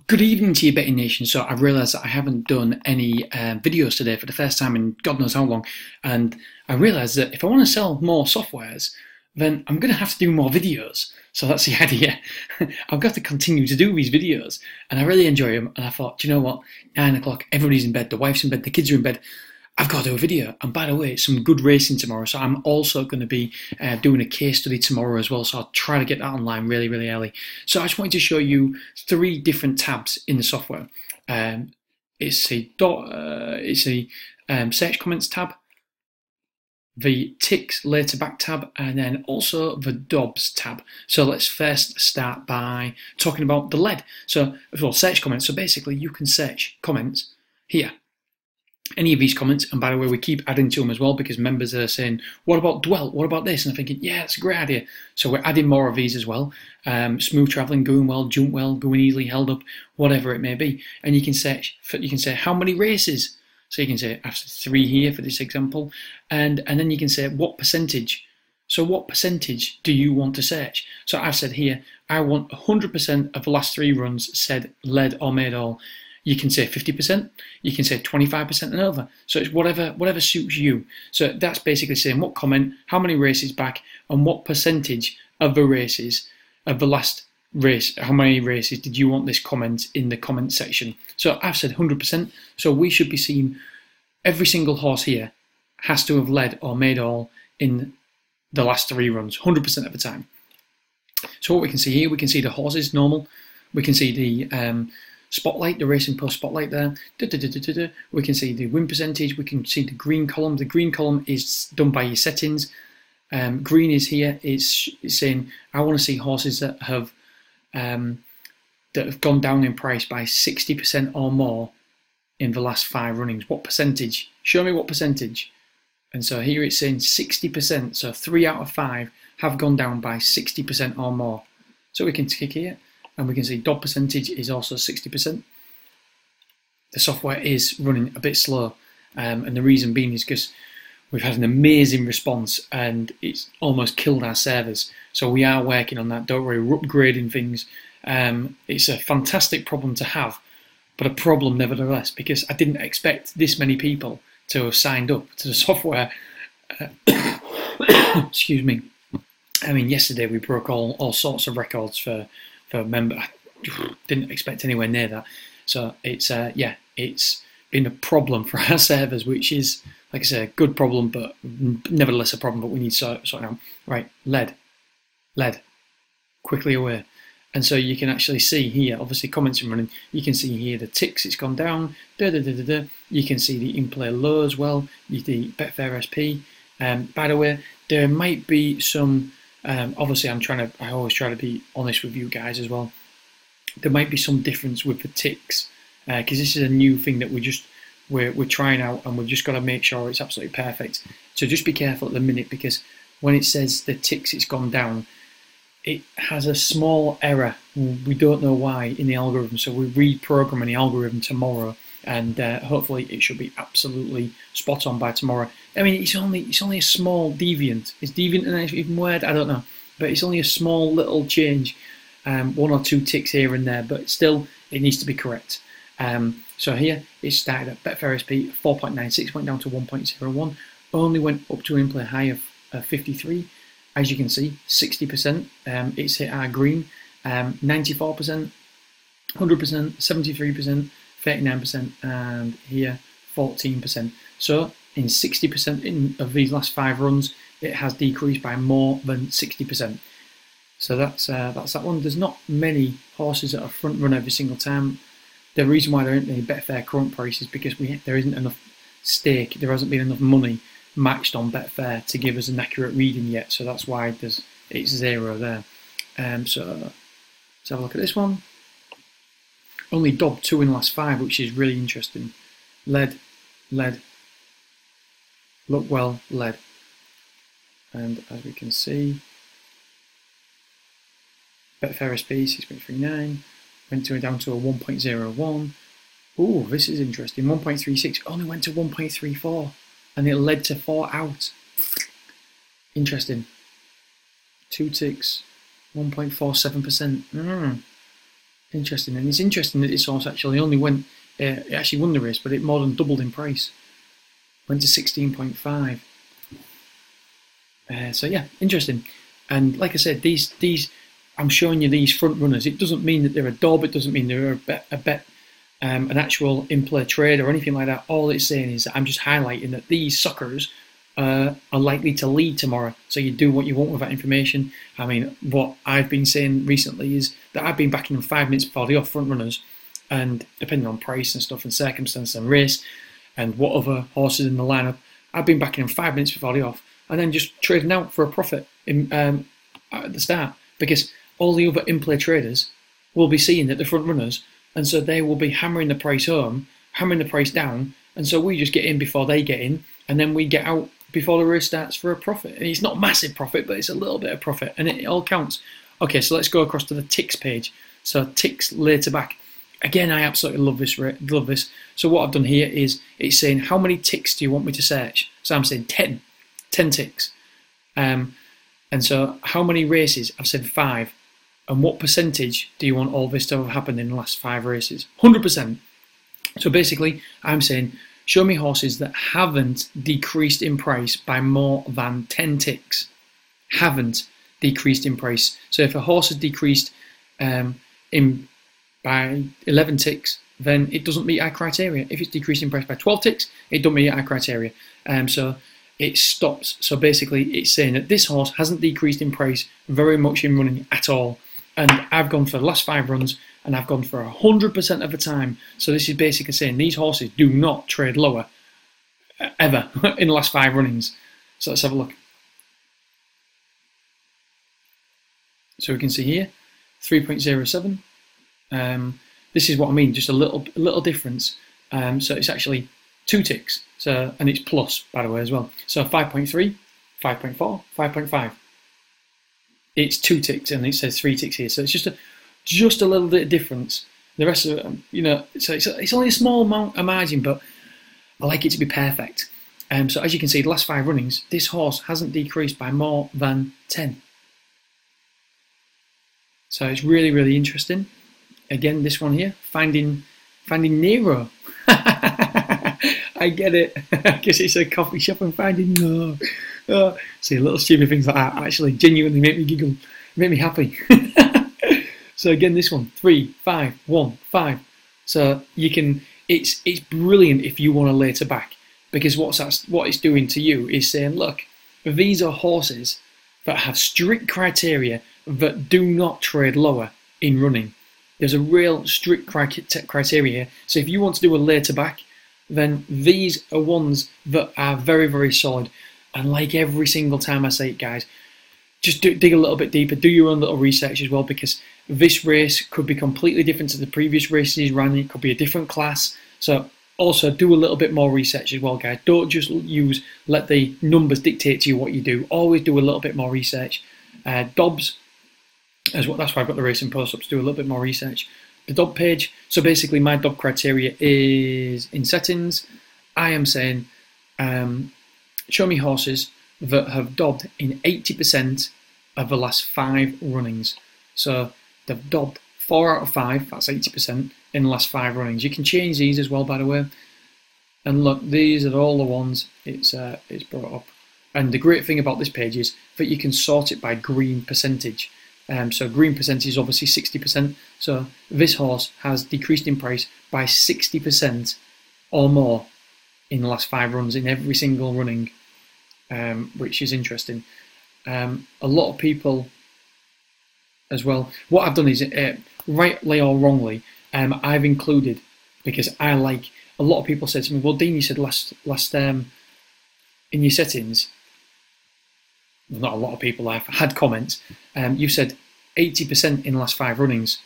Good evening to you, Betting Nation. So I've realised that I haven't done any videos today for the first time in God knows how long, and I realised that if I want to sell more softwares, then I'm going to have to do more videos. So that's the idea. I've got to continue to do these videos, and I really enjoy them. And I thought, do you know what? 9 o'clock, everybody's in bed, the wife's in bed, the kids are in bed. I've got to do a video. And by the way, it's some good racing tomorrow. So I'm also going to be doing a case study tomorrow as well. So I'll try to get that online really, really early. So I just wanted to show you 3 different tabs in the software. It's a search comments tab, the ticks later back tab, and then also the DOBS tab. So let's first start by talking about the lead. So, well, search comments. So basically you can search comments here. Any of these comments, and by the way, we keep adding to them as well because members are saying, what about dwell? What about this? And I'm thinking, yeah, it's a great idea. So we're adding more of these as well. Smooth traveling, going well, jump well, going easily, held up, whatever it may be. And you can search, you can say how many races. So you can say after 3 here for this example. And then you can say what percentage. So what percentage do you want to search? So I've said here, I want 100% of the last 3 runs said led or made all. You can say 50%, you can say 25% and over. So it's whatever suits you. So that's basically saying what comment, how many races back, and what percentage of the races, of the last race, how many races did you want this comment in the comment section. So I've said 100%, so we should be seeing every single horse here has to have led or made all in the last 3 runs, 100% of the time. So what we can see here, we can see the horses normal, we can see the spotlight, the racing post spotlight there. We can see the win percentage. We can see the green column. The green column is done by your settings. Green is here. It's saying I want to see horses that have gone down in price by 60% or more in the last 5 runnings. What percentage? Show me what percentage. And so here it's saying 60%. So 3 out of 5 have gone down by 60% or more. So we can tick here. And we can see DOB percentage is also 60%. The software is running a bit slow, and the reason being is because we've had an amazing response and it's almost killed our servers. So we are working on that, don't worry, we're upgrading things. It's a fantastic problem to have, but a problem nevertheless, because I didn't expect this many people to have signed up to the software. Excuse me. I mean, yesterday we broke all sorts of records for member. I didn't expect anywhere near that. So it's it's been a problem for our servers, which is, like I say, a good problem, but nevertheless a problem. But we need to sort out. Right, lead, quickly away. And so you can actually see here, obviously comments are running. You can see here the ticks, it's gone down. You can see the in-play low as well. The Betfair SP. By the way, there might be some. Obviously, I always try to be honest with you guys as well. There might be some difference with the ticks because this is a new thing that we're trying out, and we've just got to make sure it's absolutely perfect. So just be careful at the minute, because when it says the ticks, it's gone down, it has a small error. We don't know why in the algorithm, so we're reprogramming the algorithm tomorrow, and hopefully it should be absolutely spot on by tomorrow. I mean, it's only a small deviant. Is deviant an even word? I don't know, but it's only a small little change, 1 or 2 ticks here and there, but still it needs to be correct. So here it started at Betfair SP 4.96, went down to 1.01, only went up to in play high of 53. As you can see, 60%. It's hit our green, 94%, 100%, 73%. 39%, and here 14%. So in 60% of these last 5 runs, it has decreased by more than 60%. So that's that one. There's not many horses that are front run every single time. The reason why there aren't any Betfair current price is because there isn't enough stake. There hasn't been enough money matched on Betfair to give us an accurate reading yet. So that's why it's 0 there. So let's have a look at this one. Only DOB 2 in the last 5, which is really interesting. Lead, look well, lead. And as we can see, Betfair SP 6.39, went down to a 1.01. Ooh, this is interesting. 1.36 only went to 1.34, and it led to 4 out. Interesting. 2 ticks, 1.47%. Interesting, and it's interesting that this horse actually only went, it actually won the race, but it more than doubled in price. Went to 16.5. So yeah, interesting. And like I said, these I'm showing you these front runners. It doesn't mean that they're a dob. It doesn't mean they're an actual in-play trade or anything like that. All it's saying is that I'm just highlighting that these suckers are likely to lead tomorrow. So you do what you want with that information. I mean, what I've been saying recently is that I've been backing them 5 minutes before the off front runners, and depending on price and stuff and circumstance and race and what other horses in the lineup, I've been backing them 5 minutes before the off, and then just trading out for a profit at the start, because all the other in-play traders will be seeing that the front runners, and so they will be hammering the price home, hammering the price down, and so we just get in before they get in, and then we get out before the race starts for a profit. And it's not massive profit, but it's a little bit of profit, and it all counts. Okay, so let's go across to the ticks page. So ticks later back. Again, I absolutely love this. So what I've done here is it's saying how many ticks do you want me to search? So I'm saying 10 ticks. And so how many races? I've said 5. And what percentage do you want all this to have happened in the last 5 races? 100%. So basically, I'm saying show me horses that haven't decreased in price by more than 10 ticks. Haven't decreased in price. So if a horse has decreased by 11 ticks, then it doesn't meet our criteria. If it's decreased in price by 12 ticks, it doesn't meet our criteria. So it stops. So basically, it's saying that this horse hasn't decreased in price very much in running at all. And I've gone for the last 5 runs, and I've gone for 100% of the time. So this is basically saying these horses do not trade lower ever in the last 5 runnings. So let's have a look. So we can see here, 3.07. This is what I mean, just a little difference. So it's actually 2 ticks. So, and it's plus, by the way, as well. So 5.3, 5.4, 5.5. It's 2 ticks, and it says 3 ticks here. So it's just a little bit of difference. The rest of it, so it's only a small amount of margin, but I like it to be perfect. So as you can see, the last 5 runnings, this horse hasn't decreased by more than 10. So it's really, really interesting. Again, this one here, finding Nero. I get it. I guess it's a coffee shop and finding Nero. See, little stupid things like that actually genuinely make me giggle, make me happy. So again, this one, 3, 5, 1, 5. So you can, it's brilliant if you want to later back, because what it's doing to you is saying, look, these are horses that have strict criteria that do not trade lower in running. There's a real strict criteria here. So if you want to do a later back, then these are ones that are very, very solid. And like every single time I say it, guys, just dig a little bit deeper, do your own little research as well, because this race could be completely different to the previous races running. It could be a different class. So also do a little bit more research as well, guys. Don't just let the numbers dictate to you what you do. Always do a little bit more research. Dobbs, that's why I've got the racing post-ups, do a little bit more research. The Dob page, so basically my Dob criteria is in settings. I am saying show me horses that have dobbed in 80% of the last 5 runnings. So they've dobbed 4 out of 5, that's 80%, in the last 5 runnings. You can change these as well, by the way. And look, these are all the ones it's brought up. And the great thing about this page is that you can sort it by green percentage. So green percentage is obviously 60%. So this horse has decreased in price by 60% or more in the last 5 runs in every single running, which is interesting. A lot of people as well. What I've done is, rightly or wrongly, I've included, because I like, a lot of people said to me, well, Dean, you said last in your settings, not a lot of people, I've had comments, you said 80% in the last 5 runnings.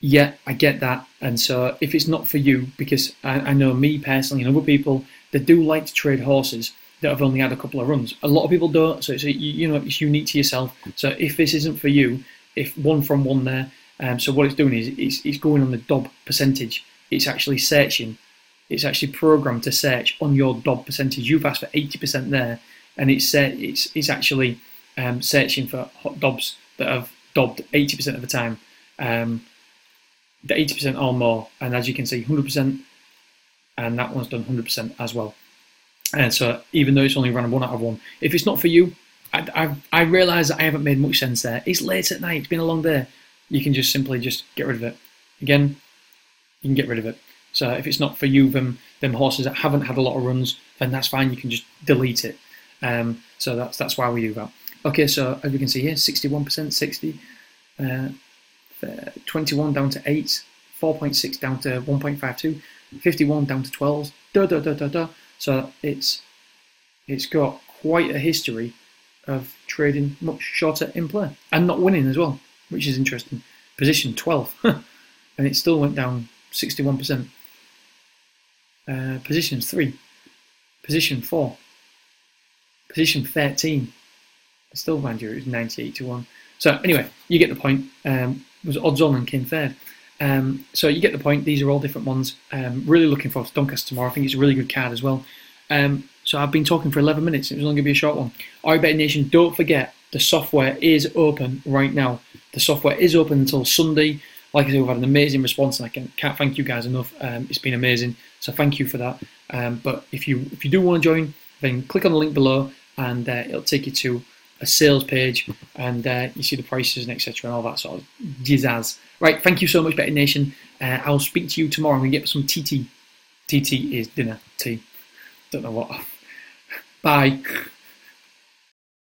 Yeah, I get that. And so if it's not for you, because I know me personally and other people that do like to trade horses that have only had a couple of runs. A lot of people don't, so it's, it's unique to yourself. So if this isn't for you, if one from one there, so what it's doing is it's going on the Dob percentage. It's actually searching. It's actually programmed to search on your Dob percentage. You've asked for 80% there, and it's actually searching for hot Dobs that have dobbed 80% of the time. the 80% or more, and as you can see, 100%, and that one's done 100% as well. And so even though it's only run 1 out of 1, if it's not for you, I realise that I haven't made much sense there. It's late at night, it's been a long day. You can just simply just get rid of it. Again, you can get rid of it. So if it's not for you, them horses that haven't had a lot of runs, then that's fine, you can just delete it. So that's why we do that. Okay, so as we can see here, 61%, 60, 21 down to 8, 4.6 down to 1.52, 51 down to 12, So it's got quite a history of trading much shorter in play and not winning as well, which is interesting. Position 12, and it still went down 61%. Position 3, position 4, position 13. Still, mind you, it was 98 to 1. So anyway, you get the point. It was odds on and came third. So you get the point. These are all different ones. Really looking forward to Doncaster tomorrow. I think it's a really good card as well. So I've been talking for 11 minutes. It was only going to be a short one. Alright, Betting Nation, don't forget the software is open right now. The software is open until Sunday. Like I said, we've had an amazing response, and I can't thank you guys enough. It's been amazing. So thank you for that. But if you do want to join, then click on the link below, and it'll take you to a sales page, and you see the prices and etc. and all that sort of jizzazz. Right, thank you so much, Betting Nation. I'll speak to you tomorrow. I'm going to get some TT. TT is dinner. Tea. Don't know what. Bye.